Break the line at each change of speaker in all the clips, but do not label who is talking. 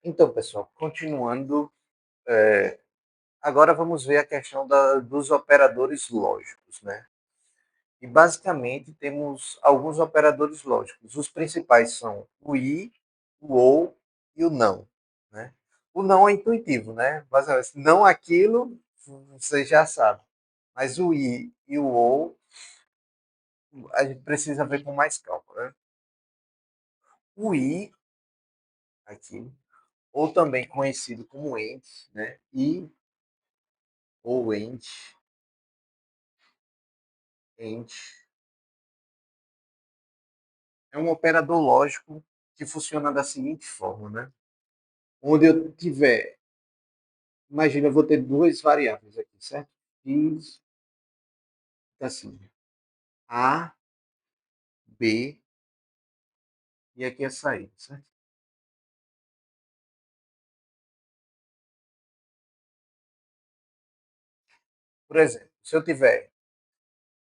Então, pessoal, continuando, agora vamos ver a questão dos operadores lógicos, né? E basicamente temos alguns operadores lógicos. Os principais são o i, o ou e o não, né? O não é intuitivo, né? Basicamente, não aquilo, você já sabe. Mas o i e o ou, a gente precisa ver com mais calma, né? O i, aqui, ou também conhecido como ente, né? I ou ente é um operador lógico que funciona da seguinte forma, né? Onde eu tiver, imagina, eu vou ter duas variáveis aqui, certo? X, assim, A, B, e aqui a saída, certo? Por exemplo, se eu tiver,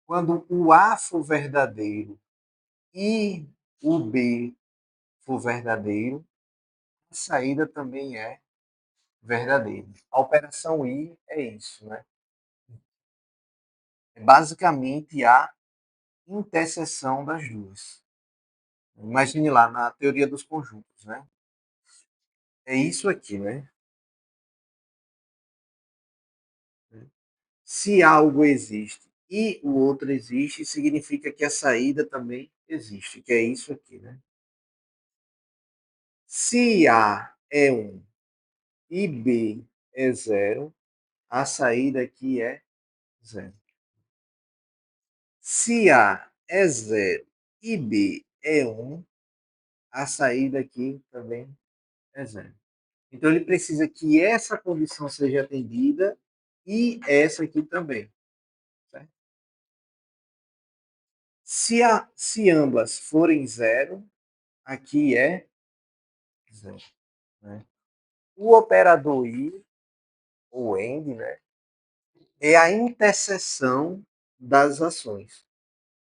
quando o A for verdadeiro e o B for verdadeiro, a saída também é verdadeira. A operação I é isso, né? É basicamente a interseção das duas. Imagine lá na teoria dos conjuntos, né? É isso aqui, né? Se algo existe e o outro existe, significa que a saída também existe, que é isso aqui, né? Se A é 1 e B é 0, a saída aqui é 0. Se A é 0 e B é 1, a saída aqui também é 0. Então ele precisa que essa condição seja atendida e essa aqui também. Certo? Se ambas forem 0, aqui é 0. Né? O operador I, ou AND, né, é a interseção das ações.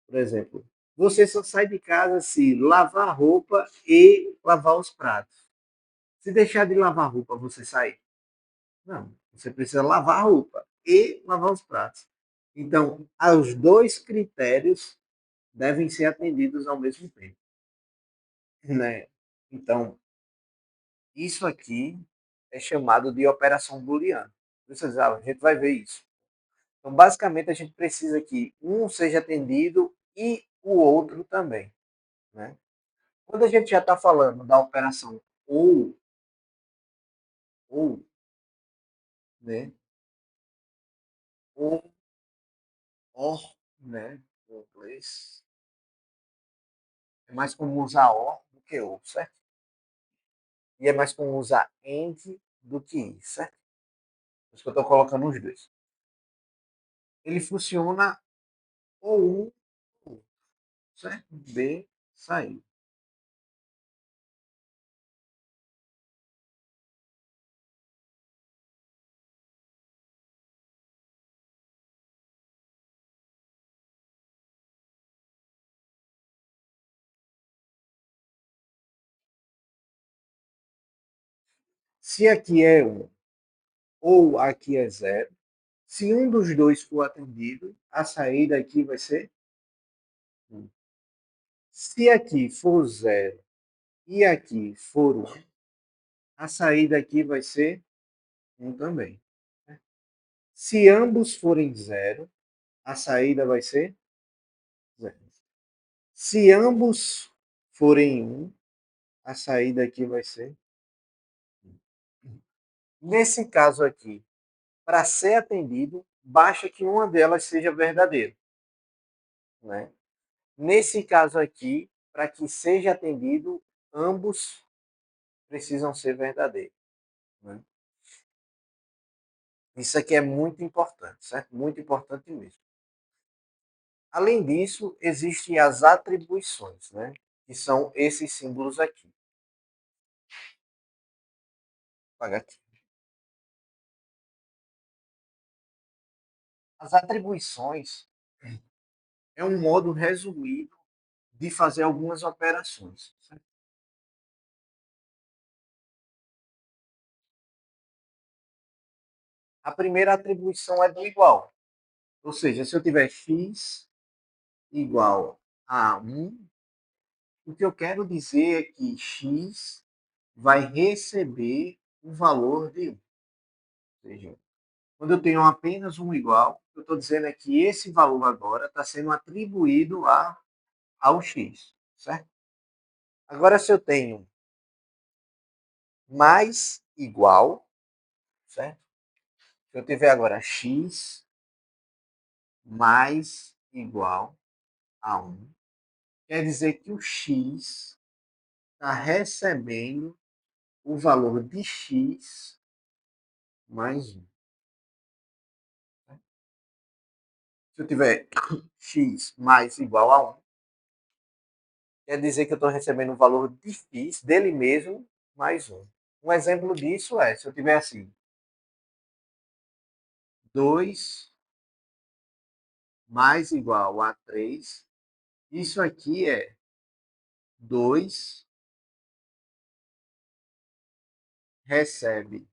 Por exemplo, você só sai de casa se lavar roupa e lavar os pratos. Se deixar de lavar roupa, você sai? Não. Você precisa lavar a roupa e lavar os pratos. Então, os dois critérios devem ser atendidos ao mesmo tempo. Né? Então, isso aqui é chamado de operação booleana. A gente vai ver isso. Então, basicamente, a gente precisa que um seja atendido e o outro também. Né? Quando a gente já está falando da operação ou, né? Ou, or, né? Em inglês, é mais comum usar or do que ou, certo? E é mais comum usar and do que is, certo? Por isso que eu estou colocando os dois. Ele funciona ou um, ou outro, certo? B, sair. Se aqui é um ou aqui é zero, se um dos dois for atendido, a saída aqui vai ser 1. Se aqui for zero e aqui for 1, a saída aqui vai ser 1 também. Se ambos forem zero, a saída vai ser 0. Se ambos forem 1, a saída aqui vai ser 1. Nesse caso aqui, para ser atendido, basta que uma delas seja verdadeira. Né? Nesse caso aqui, para que seja atendido, ambos precisam ser verdadeiros. Né? Isso aqui é muito importante, certo? Muito importante mesmo. Além disso, existem as atribuições, né? Que são esses símbolos aqui. Vou apagar aqui. As atribuições é um modo resumido de fazer algumas operações. Certo? A primeira atribuição é do igual. Ou seja, se eu tiver x igual a 1, o que eu quero dizer é que x vai receber o valor de 1. Ou seja, quando eu tenho apenas um igual, o que eu estou dizendo é que esse valor agora está sendo atribuído ao x, certo? Agora, se eu tenho mais igual, certo? Se eu tiver agora x mais igual a 1, quer dizer que o x está recebendo o valor de x mais 1. Se eu tiver x mais igual a 1, quer dizer que eu estou recebendo o valor de x dele mesmo mais 1. Um exemplo disso é, se eu tiver assim, 2 mais igual a 3, isso aqui é 2 recebe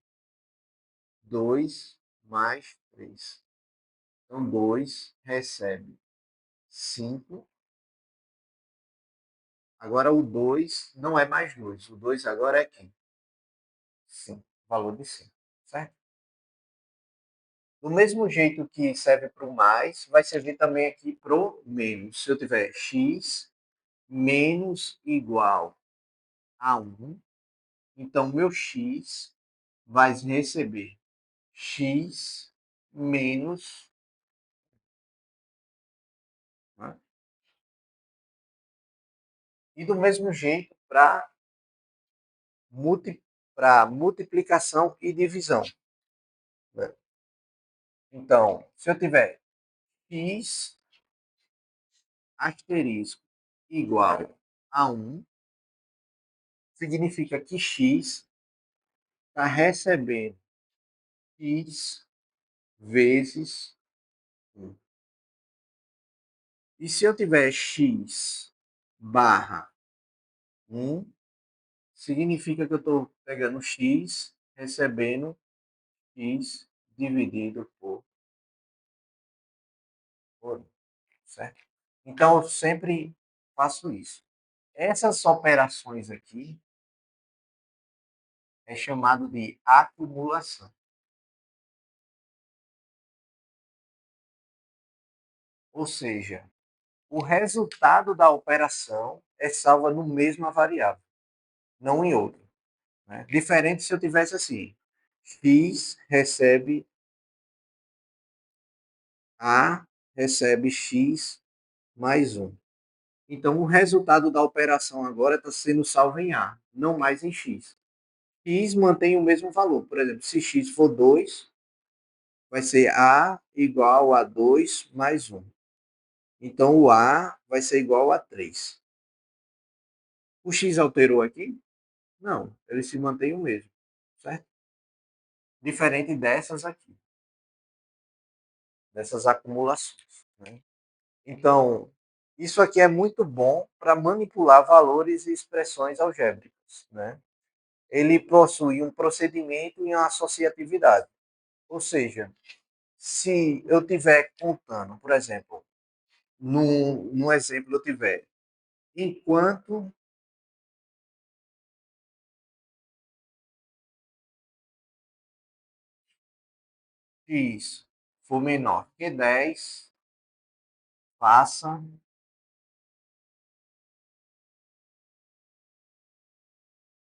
2 mais 3. Então, 2 recebe 5. Agora, o 2 não é mais 2. O 2 agora é quem? 5. Valor de 5. Certo? Do mesmo jeito que serve para o mais, vai servir também aqui para o menos. Se eu tiver x menos igual a 1, então meu x vai receber x menos, né? E do mesmo jeito para multiplicação e divisão, né? Então, se eu tiver x asterisco igual a 1, significa que x está recebendo x vezes 1. E se eu tiver x barra 1, significa que eu estou pegando x, recebendo x dividido por 1, certo? Então, eu sempre faço isso. Essas operações aqui é chamado de acumulação. Ou seja, o resultado da operação é salva no mesma variável, não em outra, né? Diferente se eu tivesse assim, x recebe A recebe x mais 1. Então, o resultado da operação agora está sendo salvo em A, não mais em x. X mantém o mesmo valor. Por exemplo, se x for 2, vai ser A igual a 2 mais 1. Então, o A vai ser igual a 3. O x alterou aqui? Não, ele se mantém o mesmo, certo? Diferente dessas aqui, dessas acumulações, né? Então, isso aqui é muito bom para manipular valores e expressões algébricas, né? Ele possui um procedimento e uma associatividade. Ou seja, se eu estiver contando, por exemplo, no exemplo eu tiver, enquanto x for menor que 10, passa,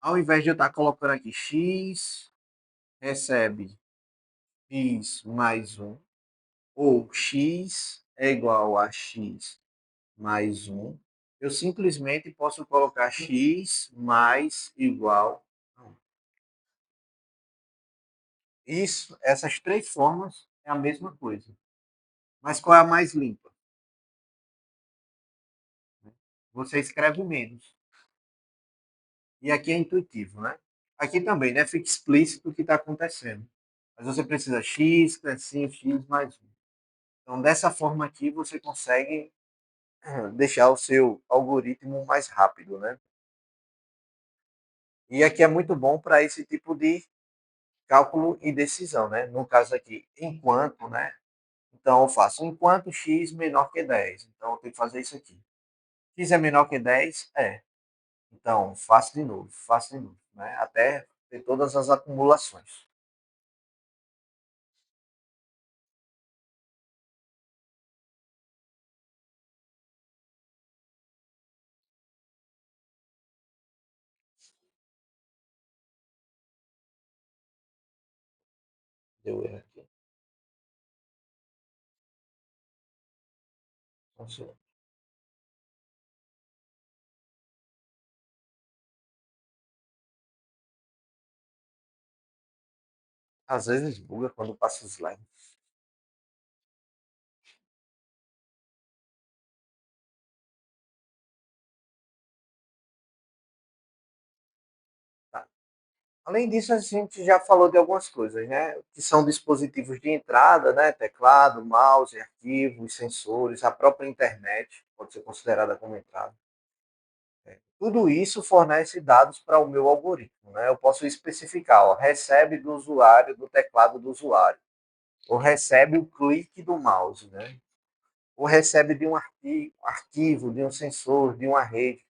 ao invés de eu estar colocando aqui x recebe x mais 1, ou x é igual a x mais 1, eu simplesmente posso colocar x mais igual a 1. Isso, essas três formas é a mesma coisa. Mas qual é a mais limpa? Você escreve menos. E aqui é intuitivo, né? Aqui também, né? Fica explícito o que está acontecendo. Mas você precisa x, assim, x mais 1. Então, dessa forma aqui, você consegue deixar o seu algoritmo mais rápido, né? E aqui é muito bom para esse tipo cálculo e decisão, né? No caso aqui, enquanto, né? Então eu faço enquanto x menor que 10. Então eu tenho que fazer isso aqui. X é menor que 10? É. Então faço de novo, né? Até ter todas as acumulações. Deu erro aqui. Às vezes buga quando passa o slide. Tá. Além disso, a gente já falou de algumas coisas, né? Que são dispositivos de entrada, né? Teclado, mouse, arquivos, sensores, a própria internet pode ser considerada como entrada. Tudo isso fornece dados para o meu algoritmo, né? Eu posso especificar, ó, recebe do usuário, do teclado do usuário, ou recebe o clique do mouse, né? Ou recebe de um arquivo, de um sensor, de uma rede,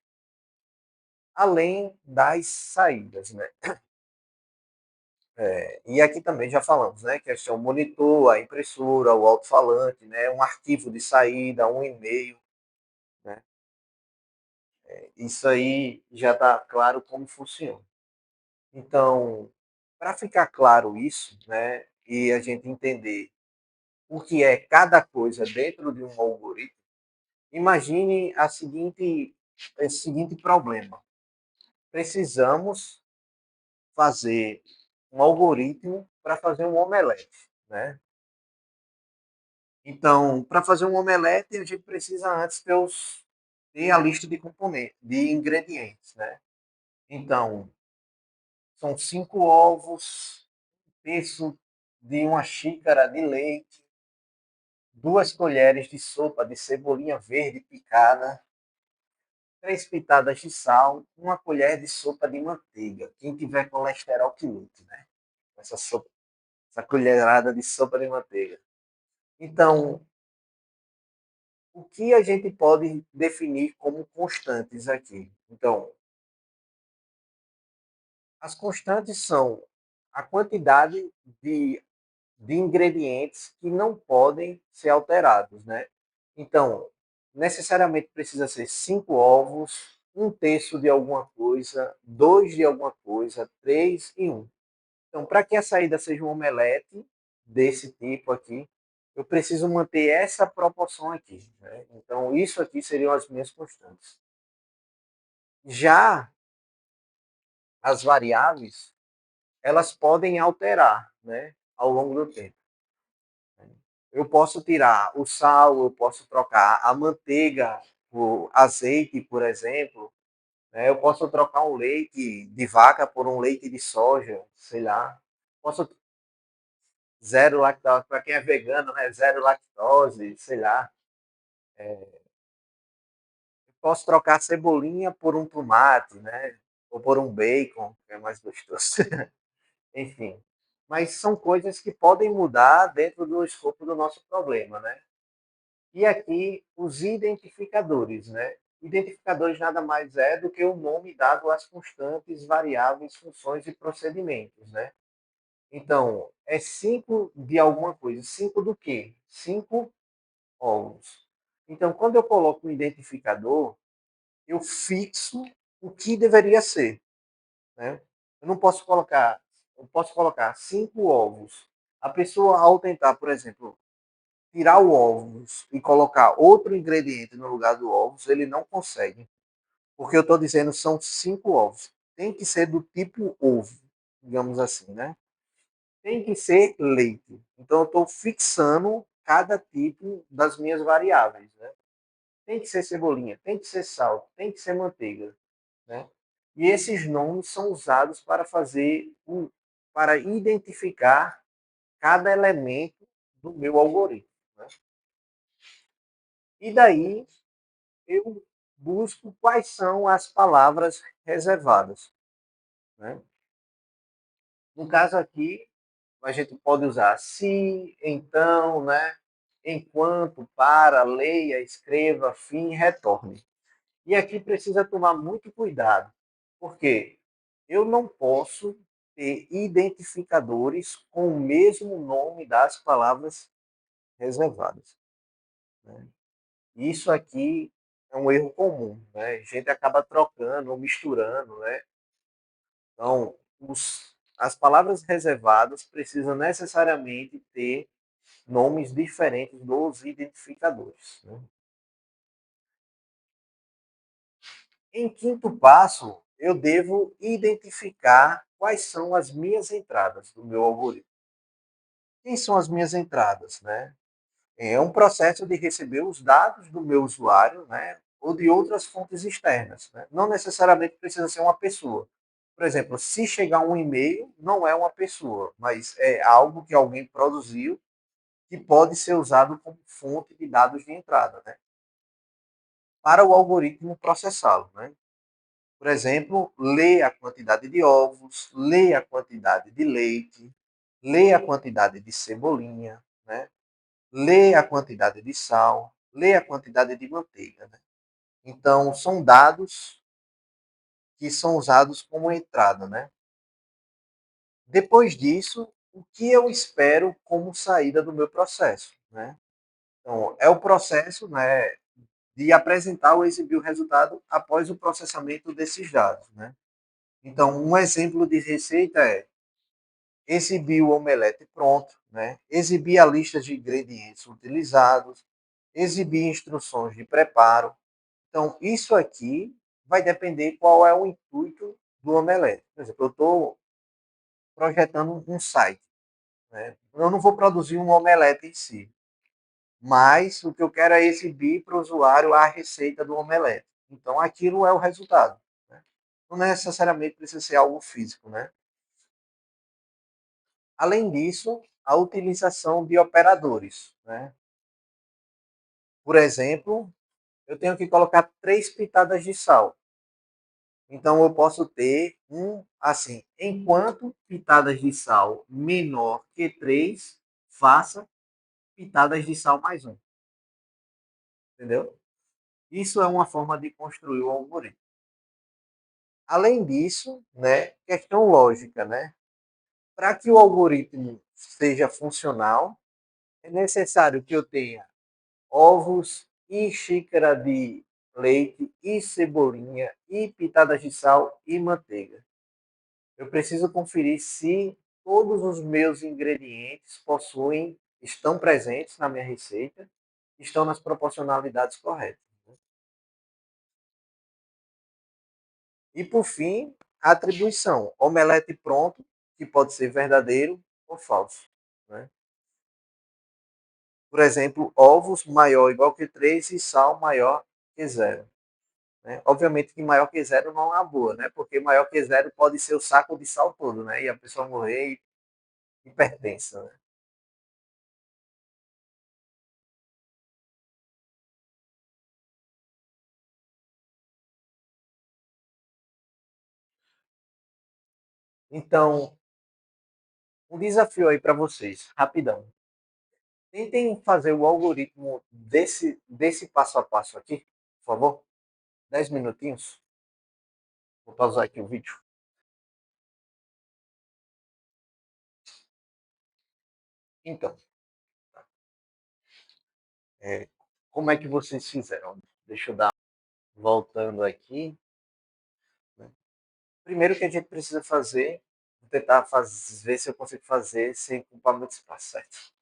além das saídas, né? E aqui também já falamos, né? Que é o monitor, a impressora, o alto-falante, né? Um arquivo de saída, um e-mail, né? Isso aí já está claro como funciona. Então, para ficar claro isso, né? E a gente entender o que é cada coisa dentro de um algoritmo, imagine esse seguinte problema. Precisamos fazer um algoritmo para fazer um omelete, né? Então, para fazer um omelete, a gente precisa antes ter a lista de componentes, de ingredientes, né? Então, são 5 ovos, um terço de uma xícara de leite, 2 colheres de sopa de cebolinha verde picada, 3 pitadas de sal, 1 colher de sopa de manteiga. Quem tiver colesterol que lute, né? Essa sopa, essa colherada de sopa de manteiga. Então, o que a gente pode definir como constantes aqui? Então, as constantes são a quantidade de ingredientes que não podem ser alterados, né? Então, necessariamente precisa ser 5 ovos, um terço de alguma coisa, dois de alguma coisa, três e um. Então, para que a saída seja um omelete desse tipo aqui, eu preciso manter essa proporção aqui, né? Então, isso aqui seriam as minhas constantes. Já as variáveis, elas podem alterar, né, ao longo do tempo. Eu posso tirar o sal, eu posso trocar a manteiga por azeite, por exemplo, né? Eu posso trocar um leite de vaca por um leite de soja, sei lá. Posso zero lactose, para quem é vegano, né? Zero lactose, sei lá. Posso trocar cebolinha por um tomate, né? Ou por um bacon, que é mais gostoso. Enfim. Mas são coisas que podem mudar dentro do escopo do nosso problema, né? E aqui os identificadores, né? Identificadores nada mais é do que o nome dado às constantes, variáveis, funções e procedimentos, né? Então, é 5 de alguma coisa. 5 do quê? 5 ovos. Então, quando eu coloco um identificador, eu fixo o que deveria ser, né? Eu não posso colocar, eu posso colocar 5 ovos. A pessoa, ao tentar, por exemplo, tirar o ovos e colocar outro ingrediente no lugar do ovos, ele não consegue. Porque eu estou dizendo são 5 ovos. Tem que ser do tipo ovo, digamos assim, né? Tem que ser leite. Então eu estou fixando cada tipo das minhas variáveis, né? Tem que ser cebolinha, tem que ser sal, tem que ser manteiga, né? E esses nomes são usados para para identificar cada elemento do meu algoritmo, né? E daí eu busco quais são as palavras reservadas, né? No caso aqui, a gente pode usar se, então, né? Enquanto, para, leia, escreva, fim, retorne. E aqui precisa tomar muito cuidado, porque eu não posso ter identificadores com o mesmo nome das palavras reservadas, né? Isso aqui é um erro comum, né? A gente acaba trocando ou misturando, né? Então, as palavras reservadas precisam necessariamente ter nomes diferentes dos identificadores, né? Em quinto passo, eu devo identificar quais são as minhas entradas do meu algoritmo. Quem são as minhas entradas, né? É um processo de receber os dados do meu usuário, né? Ou de outras fontes externas, né? Não necessariamente precisa ser uma pessoa. Por exemplo, se chegar um e-mail, não é uma pessoa, mas é algo que alguém produziu que pode ser usado como fonte de dados de entrada, né? Para o algoritmo processá-lo, né? Por exemplo, ler a quantidade de ovos, ler a quantidade de leite, ler a quantidade de cebolinha, né? Ler a quantidade de sal, ler a quantidade de manteiga, né? Então, são dados que são usados como entrada, né? Depois disso, o que eu espero como saída do meu processo, né? Então, é o processo, né, de apresentar ou exibir o resultado após o processamento desses dados, né? Então, um exemplo de receita é exibir o omelete pronto, né? Exibir a lista de ingredientes utilizados, exibir instruções de preparo. Então, isso aqui vai depender qual é o intuito do omelete. Por exemplo, eu estou projetando um site, né? Eu não vou produzir um omelete em si, mas o que eu quero é exibir para o usuário a receita do omelete. Então, aquilo é o resultado, né? Não necessariamente precisa ser algo físico, né? Além disso, a utilização de operadores, né? Por exemplo, eu tenho que colocar 3 pitadas de sal. Então, eu posso ter assim, enquanto pitadas de sal menor que 3, faça pitadas de sal mais um. Entendeu? Isso é uma forma de construir o algoritmo. Além disso, né, questão lógica, né? Para que o algoritmo seja funcional, é necessário que eu tenha ovos e xícara de leite e cebolinha e pitadas de sal e manteiga. Eu preciso conferir se todos os meus ingredientes estão presentes na minha receita, estão nas proporcionalidades corretas. E por fim, a atribuição, omelete pronto, que pode ser verdadeiro ou falso, né? Por exemplo, ovos maior ou igual que 3 e sal maior que zero. Né? Obviamente que maior que zero não é uma boa, né? Porque maior que zero pode ser o saco de sal todo, né? E a pessoa morrer hipertensa, né? Então, um desafio aí para vocês, rapidão. Tentem fazer o algoritmo desse passo a passo aqui, por favor. 10 minutinhos. Vou pausar aqui o vídeo. Então, é, como é que vocês fizeram? Deixa eu dar voltando aqui, né? Primeiro que a gente precisa fazer, vou tentar ver se eu consigo fazer sem ocupar muito espaço, certo?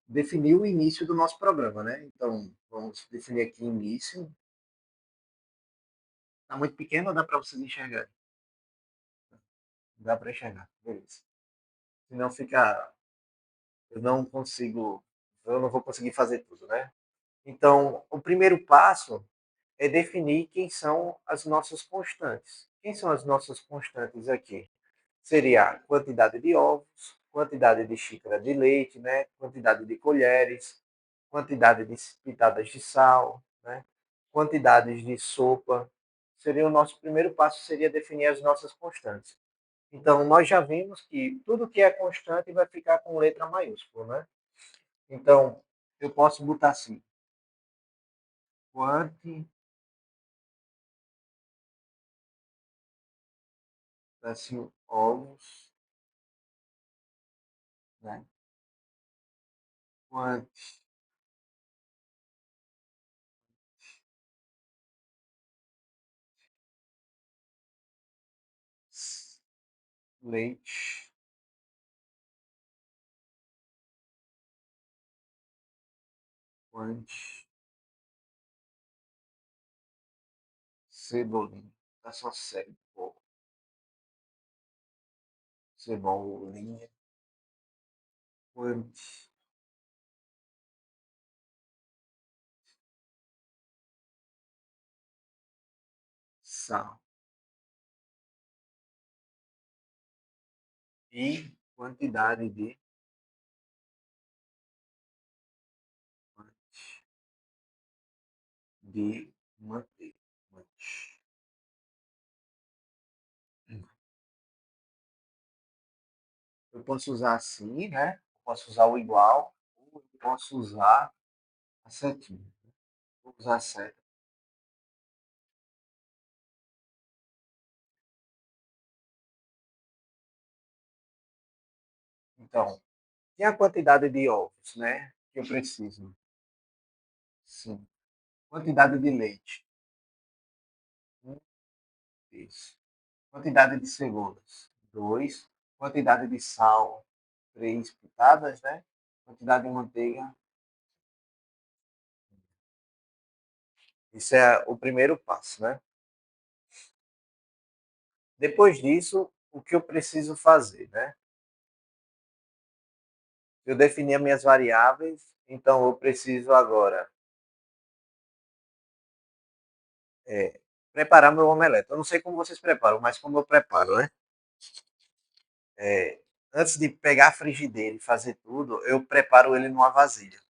Definir o início do nosso programa, né? Então, vamos definir aqui início. Está muito pequeno ou dá para vocês enxergar? Dá para enxergar, beleza. Senão fica, eu não consigo, eu não vou conseguir fazer tudo, né? Então, o primeiro passo é definir quem são as nossas constantes. Quem são as nossas constantes aqui? Seria a quantidade de ovos, quantidade de xícara de leite, né? Quantidade de colheres, quantidade de pitadas de sal, né? Quantidades de sopa. Seria o nosso primeiro passo, seria definir as nossas constantes. Então, nós já vimos que tudo que é constante vai ficar com letra maiúscula, né? Então, eu posso botar assim, quanti, assim, ovos, né? Quanti, leite, quanti, cebolinha. Tá só sério, pô. Cebolinha, quanti, sal e quantidade de manteiga. Eu posso usar assim, né? Eu posso usar o igual, ou eu posso usar a setinha. Vou usar a seta. Então, tem a quantidade de ovos, né? Que eu preciso. Sim. Quantidade de leite. Um, isso. Quantidade de cebolas. Dois. Quantidade de sal. Três pitadas, né? Quantidade de manteiga. Isso é o primeiro passo, né? Depois disso, o que eu preciso fazer, né? Eu defini as minhas variáveis, então eu preciso agora preparar meu omelete. Eu não sei como vocês preparam, mas como eu preparo, né? É, antes de pegar a frigideira e fazer tudo, eu preparo ele numa vasilha,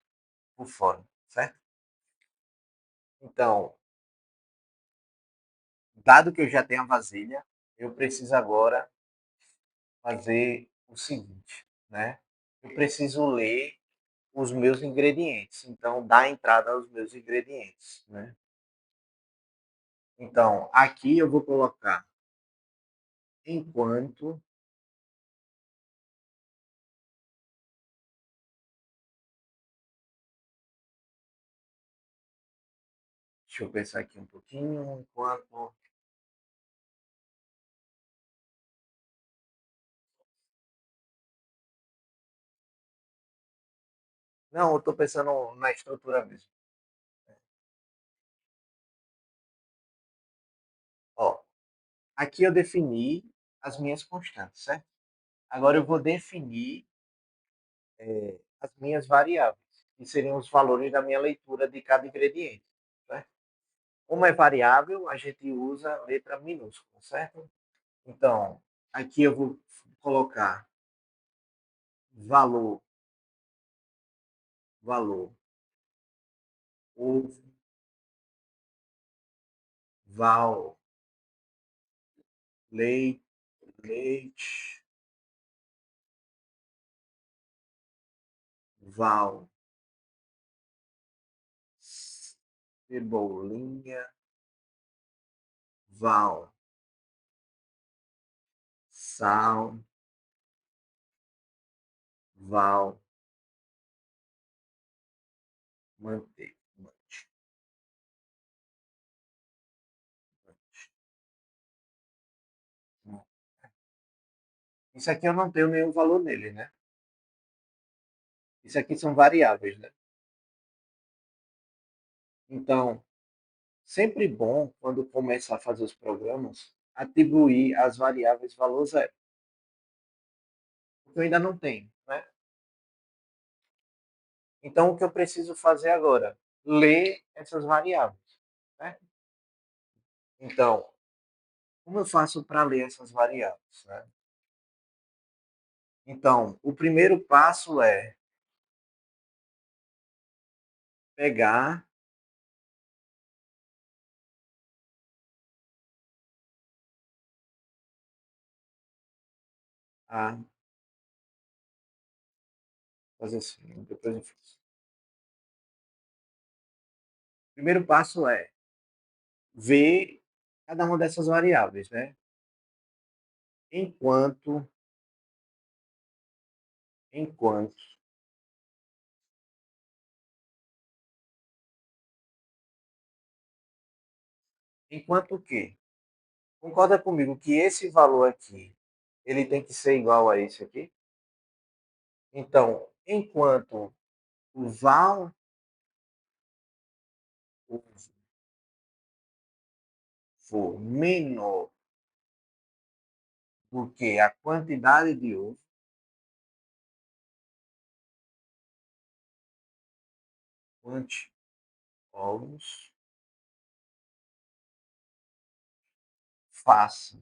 por fora, certo? Então, dado que eu já tenho a vasilha, eu preciso agora fazer o seguinte, né? Eu preciso ler os meus ingredientes, então dar entrada aos meus ingredientes, né? Então, aqui eu vou colocar enquanto, deixa eu pensar aqui um pouquinho, enquanto, não, eu estou pensando na estrutura mesmo. Ó, aqui eu defini as minhas constantes, certo? Agora eu vou definir as minhas variáveis, que seriam os valores da minha leitura de cada ingrediente, certo? Como é variável, a gente usa letra minúscula, certo? Então, aqui eu vou colocar valor, valor, ovo, val, leite, leite, val, cebolinha, val, sal, val, manteiga. Isso aqui eu não tenho nenhum valor nele, né? Isso aqui são variáveis, né? Então, sempre bom, quando começar a fazer os programas, atribuir as variáveis valor zero. Porque eu ainda não tenho, né? Então, o que eu preciso fazer agora? Ler essas variáveis, né? Então, como eu faço para ler essas variáveis, né? Então, o primeiro passo é pegar a fazer assim, depois eu faço. O primeiro passo é ver cada uma dessas variáveis, né? Enquanto, enquanto, enquanto o quê? Concorda comigo que esse valor aqui, ele tem que ser igual a esse aqui? Então, enquanto o val for menor do que a quantidade de ovos, faça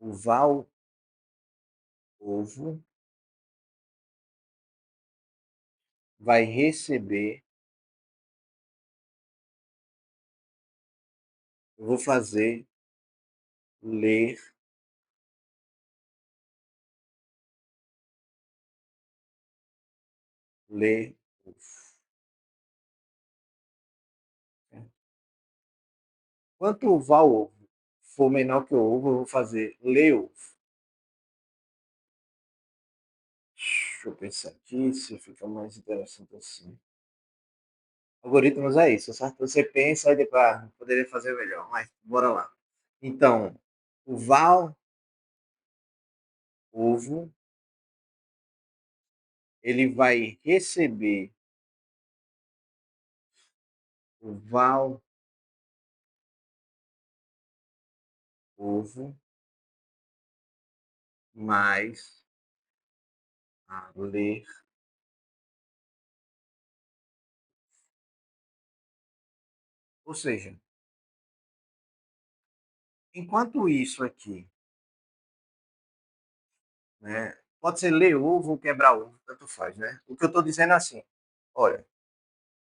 o val ovo vai receber, eu vou fazer ler, ler ovo. Quanto o val ovo for menor que o ovo, eu vou fazer ler ovo. Deixa eu pensar aqui se fica mais interessante assim. Algoritmos é isso, certo? Você pensa e depois poderia fazer melhor, mas bora lá. Então, o val ovo, ele vai receber o val ovo mais a ler. Ou seja, enquanto isso aqui, né? Pode ser ler ovo ou quebrar ovo, tanto faz, né? O que eu estou dizendo é assim, olha,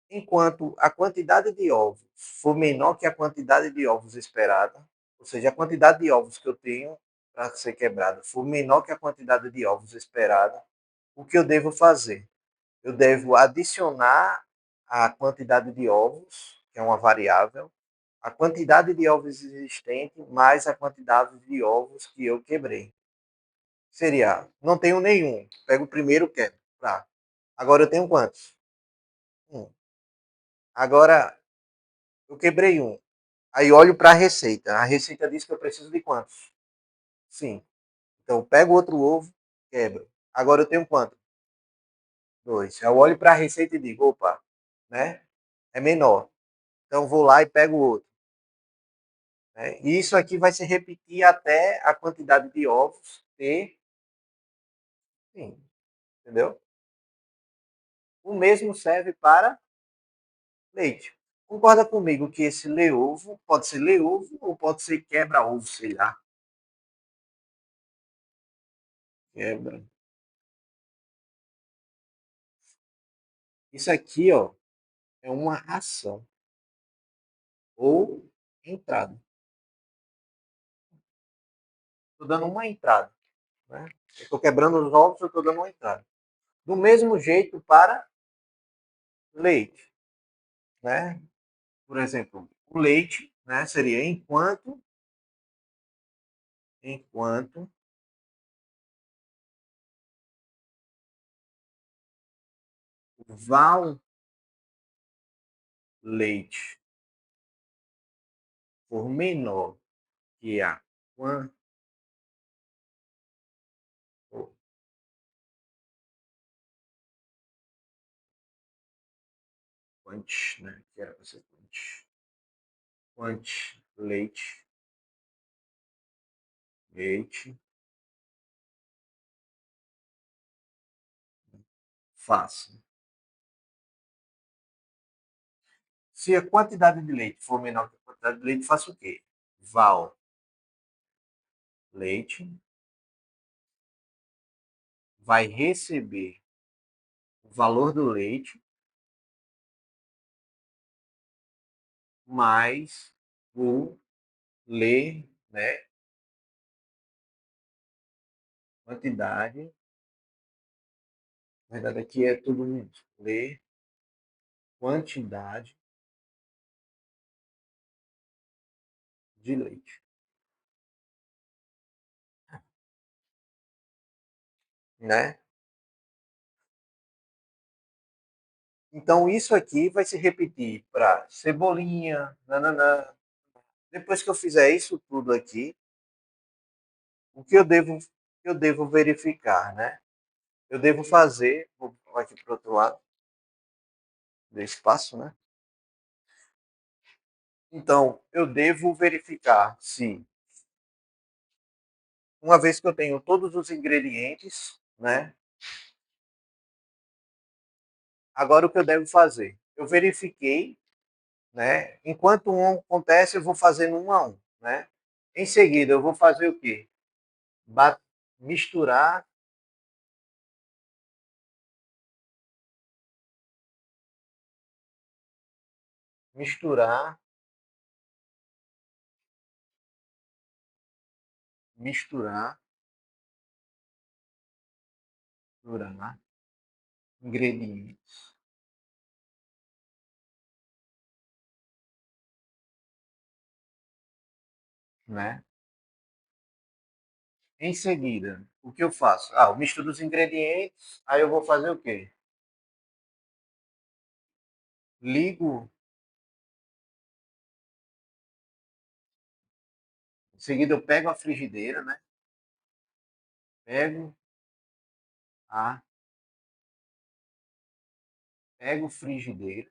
enquanto a quantidade de ovos for menor que a quantidade de ovos esperada, ou seja, a quantidade de ovos que eu tenho para ser quebrada for menor que a quantidade de ovos esperada, o que eu devo fazer? Eu devo adicionar a quantidade de ovos, que é uma variável, a quantidade de ovos existente mais a quantidade de ovos que eu quebrei. Seria, não tenho nenhum. Pego o primeiro, quebro. Tá. Agora eu tenho quantos? Um. Agora eu quebrei um. Aí olho para a receita. A receita diz que eu preciso de quantos? Sim. Então eu pego outro ovo, quebro. Agora eu tenho quanto? Dois. Eu olho para a receita e digo, opa, né? É menor. Então vou lá e pego outro. Né? E isso aqui vai se repetir até a quantidade de ovos ter. Sim. Entendeu? O mesmo serve para leite. Concorda comigo que esse leovo pode ser leovo ou pode ser quebra-ovo, sei lá. Quebra. Isso aqui, ó, é uma ação ou entrada. Estou dando uma entrada. Né? Estou quebrando os ovos, eu estou dando uma entrada. Do mesmo jeito para leite. Né? Por exemplo, o leite né, seria enquanto o val leite for menor que a quant, né? Que era para ser quant leite, leite, faça. Se a quantidade de leite for menor que a quantidade de leite, faça o quê? Val leite vai receber o valor do leite mais o ler, né? Quantidade. Na verdade, aqui é tudo muito. Ler quantidade de leite, né? Então, isso aqui vai se repetir para cebolinha, nananã. Depois que eu fizer isso tudo aqui, o que eu devo verificar, né? Eu devo fazer, vou aqui para o outro lado do espaço, né? Então, eu devo verificar se, uma vez que eu tenho todos os ingredientes, né? Agora o que eu devo fazer? Eu verifiquei, né? Enquanto um acontece, eu vou fazendo um a um, né? Em seguida, eu vou fazer o quê? Misturar, misturar, misturar, misturar ingredientes, né? Em seguida, o que eu faço? Ah, eu misturo os ingredientes, aí eu vou fazer o quê? Ligo, em seguida eu pego a frigideira, né? Pego a, pego frigideira,